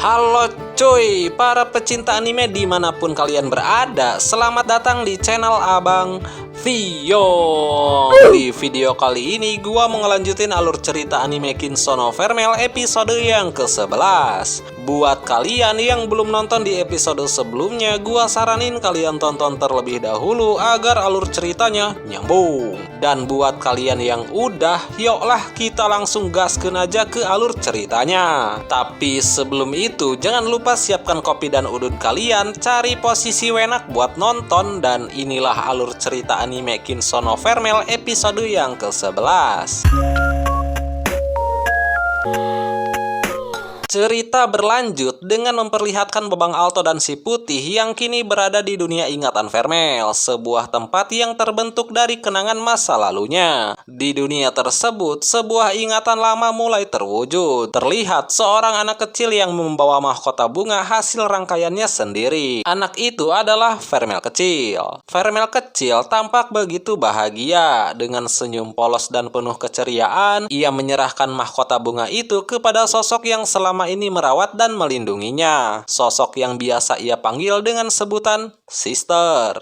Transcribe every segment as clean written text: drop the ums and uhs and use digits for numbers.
Halo cuy, para pecinta anime dimanapun kalian berada, selamat datang di channel Abang Vio. Di video kali ini gua mau ngelanjutin alur cerita anime Kinsou no Vermel episode yang ke-11. Buat kalian yang belum nonton di episode sebelumnya, gua saranin kalian tonton terlebih dahulu agar alur ceritanya nyambung. Dan buat kalian yang udah, yuklah kita langsung gaskeun aja ke alur ceritanya. Tapi sebelum itu, jangan lupa siapkan kopi dan udun kalian, cari posisi enak buat nonton, dan inilah alur cerita anime Kinsou no Vermel episode yang ke-11. Cerita berlanjut dengan memperlihatkan Babang Alto dan si Putih yang kini berada di dunia ingatan Vermel, sebuah tempat yang terbentuk dari kenangan masa lalunya. Di dunia tersebut, sebuah ingatan lama mulai terwujud. Terlihat seorang anak kecil yang membawa mahkota bunga hasil rangkaiannya sendiri. Anak itu adalah Vermel kecil. Vermel kecil tampak begitu bahagia. Dengan senyum polos dan penuh keceriaan, ia menyerahkan mahkota bunga itu kepada sosok yang selama ini merawat dan melindunginya. Sosok yang biasa ia panggil dengan sebutan Sister.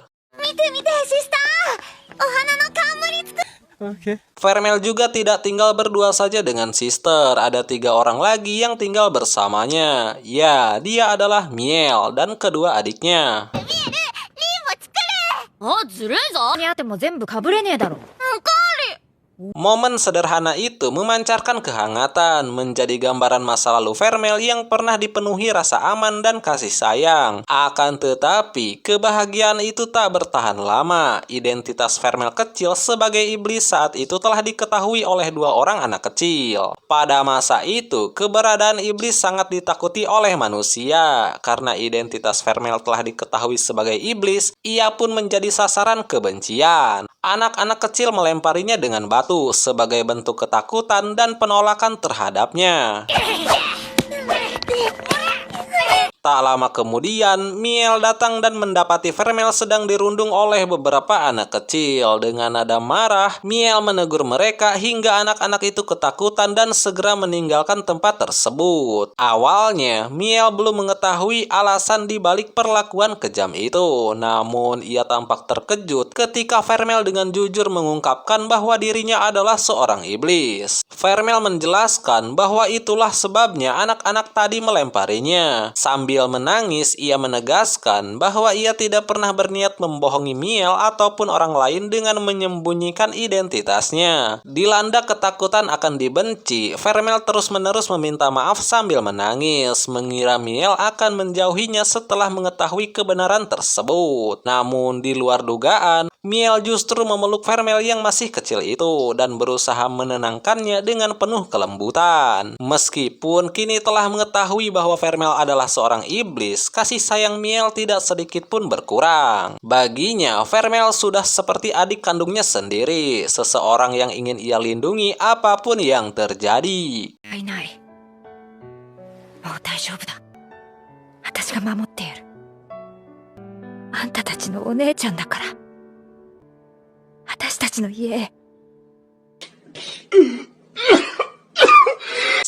Okay. Vermel juga tidak tinggal berdua saja dengan Sister. Ada 3 orang lagi yang tinggal bersamanya. Ya, dia adalah Miel dan kedua adiknya. Momen sederhana itu memancarkan kehangatan, menjadi gambaran masa lalu Vermel yang pernah dipenuhi rasa aman dan kasih sayang. Akan tetapi, kebahagiaan itu tak bertahan lama. Identitas Vermel kecil sebagai iblis saat itu telah diketahui oleh 2 orang anak kecil. Pada masa itu, keberadaan iblis sangat ditakuti oleh manusia. Karena identitas Vermel telah diketahui sebagai iblis, ia pun menjadi sasaran kebencian. Anak-anak kecil melemparinya dengan batu sebagai bentuk ketakutan dan penolakan terhadapnya. Tak lama kemudian, Miel datang dan mendapati Vermel sedang dirundung oleh beberapa anak kecil. Dengan nada marah, Miel menegur mereka hingga anak-anak itu ketakutan dan segera meninggalkan tempat tersebut. Awalnya, Miel belum mengetahui alasan dibalik perlakuan kejam itu. Namun, ia tampak terkejut ketika Vermel dengan jujur mengungkapkan bahwa dirinya adalah seorang iblis. Vermel menjelaskan bahwa itulah sebabnya anak-anak tadi melemparinya. Sambil menangis, ia menegaskan bahwa ia tidak pernah berniat membohongi Miel ataupun orang lain dengan menyembunyikan identitasnya. Dilanda ketakutan akan dibenci, Vermel terus-menerus meminta maaf sambil menangis, mengira Miel akan menjauhinya setelah mengetahui kebenaran tersebut. Namun di luar dugaan, Miel justru memeluk Vermel yang masih kecil itu dan berusaha menenangkannya dengan penuh kelembutan. Meskipun kini telah mengetahui bahwa Vermel adalah seorang iblis, kasih sayang Miel tidak sedikit pun berkurang. Baginya, Vermel sudah seperti adik kandungnya sendiri, seseorang yang ingin ia lindungi apapun yang terjadi.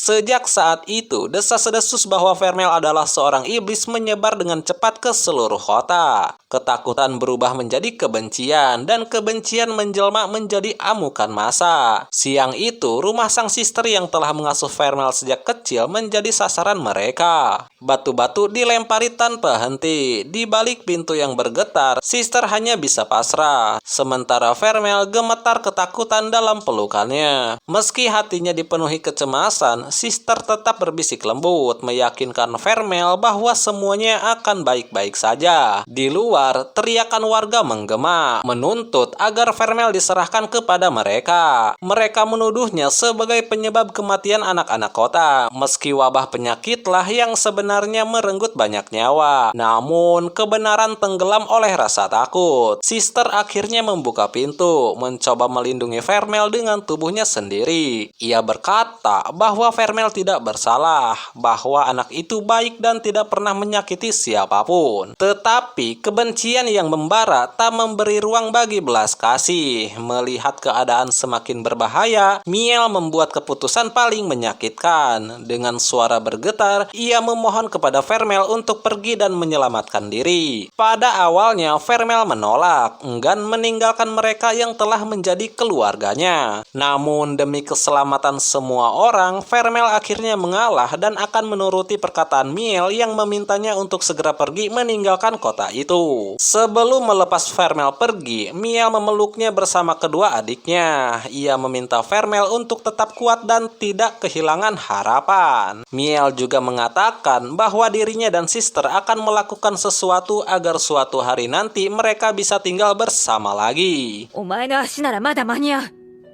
Sejak saat itu, desas-desus bahwa Vermel adalah seorang iblis menyebar dengan cepat ke seluruh kota. Ketakutan berubah menjadi kebencian, dan kebencian menjelma menjadi amukan massa. Siang itu, rumah sang Sister yang telah mengasuh Vermel sejak kecil menjadi sasaran mereka. Batu-batu dilempari tanpa henti. Di balik pintu yang bergetar, Sister hanya bisa pasrah. Sementara Vermel gemetar ketakutan dalam pelukannya. Meski hatinya dipenuhi kecemasan, Sister tetap berbisik lembut, meyakinkan Vermel bahwa semuanya akan baik-baik saja. Di luar, teriakan warga menggema, menuntut agar Vermel diserahkan kepada mereka. Mereka menuduhnya sebagai penyebab kematian anak-anak kota, meski wabah penyakitlah yang sebenarnya merenggut banyak nyawa. Namun, kebenaran tenggelam oleh rasa takut. Sister akhirnya membuka pintu, mencoba melindungi Vermel dengan tubuhnya sendiri. Ia berkata bahwa Vermel tidak bersalah, bahwa anak itu baik dan tidak pernah menyakiti siapapun. Tetapi kebencian yang membara tak memberi ruang bagi belas kasih. Melihat keadaan semakin berbahaya, Miel membuat keputusan paling menyakitkan. Dengan suara bergetar, ia memohon memohon kepada Vermel untuk pergi dan menyelamatkan diri. Pada awalnya, Vermel menolak, enggan meninggalkan mereka yang telah menjadi keluarganya. Namun, demi keselamatan semua orang, Vermel akhirnya mengalah dan akan menuruti perkataan Miel yang memintanya untuk segera pergi meninggalkan kota itu. Sebelum melepas Vermel pergi, Miel memeluknya bersama kedua adiknya. Ia meminta Vermel untuk tetap kuat dan tidak kehilangan harapan. Miel juga mengatakan bahwa dirinya dan Sister akan melakukan sesuatu agar suatu hari nanti mereka bisa tinggal bersama lagi. お前の足ならまだ間に合う。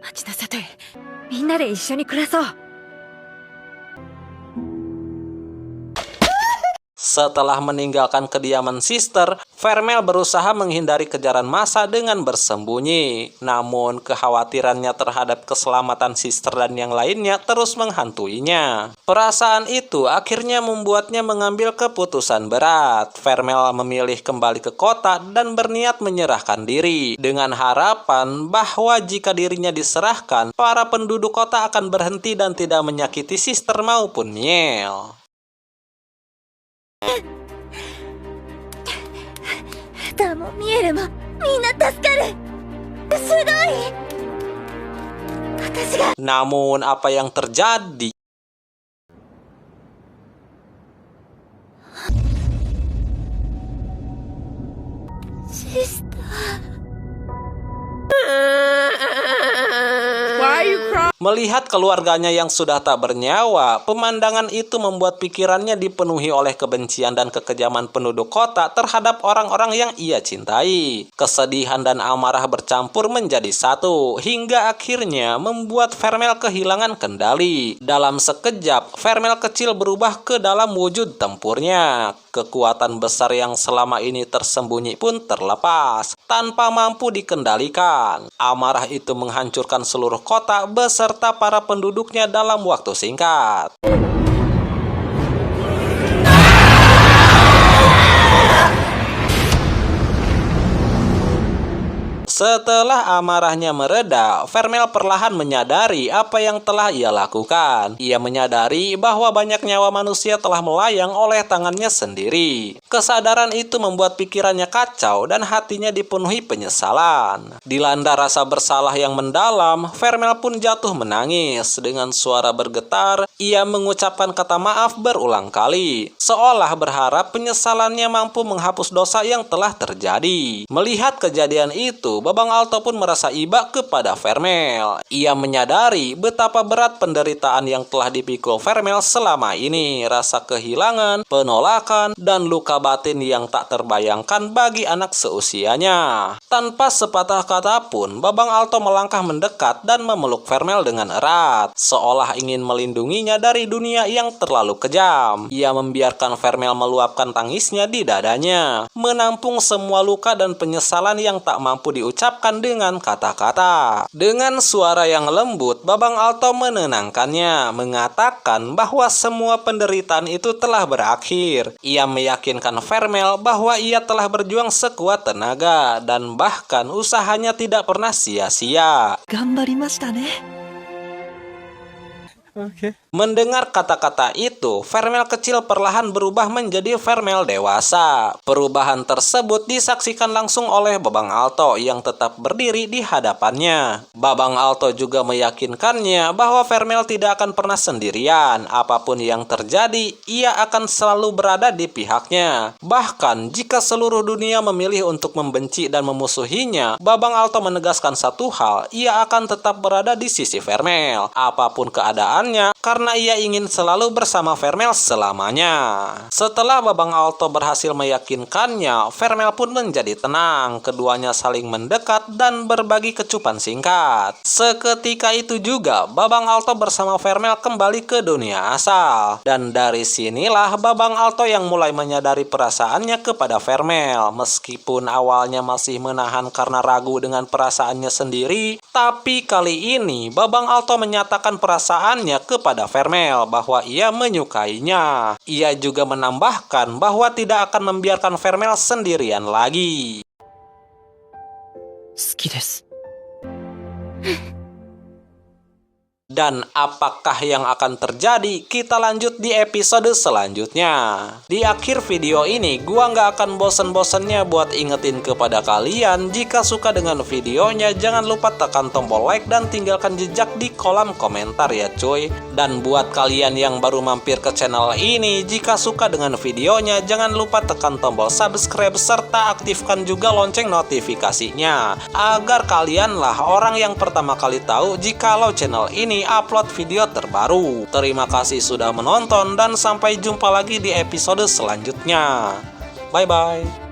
待ちなさて、みんなで一緒に暮らそう。 Setelah meninggalkan kediaman Sister, Vermel berusaha menghindari kejaran massa dengan bersembunyi. Namun, kekhawatirannya terhadap keselamatan Sister dan yang lainnya terus menghantuinya. Perasaan itu akhirnya membuatnya mengambil keputusan berat. Vermel memilih kembali ke kota dan berniat menyerahkan diri, dengan harapan bahwa jika dirinya diserahkan, para penduduk kota akan berhenti dan tidak menyakiti Sister maupun Miel. ダもミエルもみんな助かる。すごい。私が Namun apa yang terjadi? Melihat keluarganya yang sudah tak bernyawa, pemandangan itu membuat pikirannya dipenuhi oleh kebencian dan kekejaman penduduk kota terhadap orang-orang yang ia cintai. Kesedihan dan amarah bercampur menjadi satu, hingga akhirnya membuat Vermel kehilangan kendali. Dalam sekejap, Vermel kecil berubah ke dalam wujud tempurnya. Kekuatan besar yang selama ini tersembunyi pun terlepas, tanpa mampu dikendalikan. Amarah itu menghancurkan seluruh kota beserta para penduduknya dalam waktu singkat. Setelah amarahnya mereda, Vermel perlahan menyadari apa yang telah ia lakukan. Ia menyadari bahwa banyak nyawa manusia telah melayang oleh tangannya sendiri. Kesadaran itu membuat pikirannya kacau dan hatinya dipenuhi penyesalan. Dilanda rasa bersalah yang mendalam, Vermel pun jatuh menangis. Dengan suara bergetar, ia mengucapkan kata maaf berulang kali, seolah berharap penyesalannya mampu menghapus dosa yang telah terjadi. Melihat kejadian itu, Babang Alto pun merasa iba kepada Vermel. Ia menyadari betapa berat penderitaan yang telah dipikul Vermel selama ini. Rasa kehilangan, penolakan, dan luka batin yang tak terbayangkan bagi anak seusianya. Tanpa sepatah kata pun, Babang Alto melangkah mendekat dan memeluk Vermel dengan erat, seolah ingin melindunginya dari dunia yang terlalu kejam. Ia membiarkan Vermel meluapkan tangisnya di dadanya, menampung semua luka dan penyesalan yang tak mampu diucapkan dengan kata-kata. Dengan suara yang lembut, Babang Alto menenangkannya, mengatakan bahwa semua penderitaan itu telah berakhir. Ia meyakinkan Vermel bahwa ia telah berjuang sekuat tenaga dan bahkan usahanya tidak pernah sia-sia. Mendengar kata-kata itu, Vermel kecil perlahan berubah menjadi Vermel dewasa. Perubahan tersebut disaksikan langsung oleh Babang Alto yang tetap berdiri di hadapannya. Babang Alto juga meyakinkannya bahwa Vermel tidak akan pernah sendirian. Apapun yang terjadi, ia akan selalu berada di pihaknya. Bahkan jika seluruh dunia memilih untuk membenci dan memusuhinya, Babang Alto menegaskan satu hal, ia akan tetap berada di sisi Vermel, apapun keadaannya, karena ia ingin selalu bersama Vermel selamanya. Setelah Babang Alto berhasil meyakinkannya, Vermel pun menjadi tenang. Keduanya saling mendekat dan berbagi kecupan singkat. Seketika itu juga, Babang Alto bersama Vermel kembali ke dunia asal. Dan dari sinilah Babang Alto yang mulai menyadari perasaannya kepada Vermel. Meskipun awalnya masih menahan karena ragu dengan perasaannya sendiri, tapi kali ini Babang Alto menyatakan perasaannya kepada Vermel bahwa ia menyukainya. Ia juga menambahkan bahwa tidak akan membiarkan Vermel sendirian lagi. 好きです。Dan apakah yang akan terjadi? Kita lanjut di episode selanjutnya. Di akhir video ini, gua nggak akan bosen-bosennya buat ingetin kepada kalian, jika suka dengan videonya, jangan lupa tekan tombol like dan tinggalkan jejak di kolom komentar ya cuy. Dan buat kalian yang baru mampir ke channel ini, jika suka dengan videonya, jangan lupa tekan tombol subscribe serta aktifkan juga lonceng notifikasinya, agar kalianlah orang yang pertama kali tahu jikalau channel ini upload video terbaru. Terima kasih sudah menonton dan sampai jumpa lagi di episode selanjutnya. Bye bye.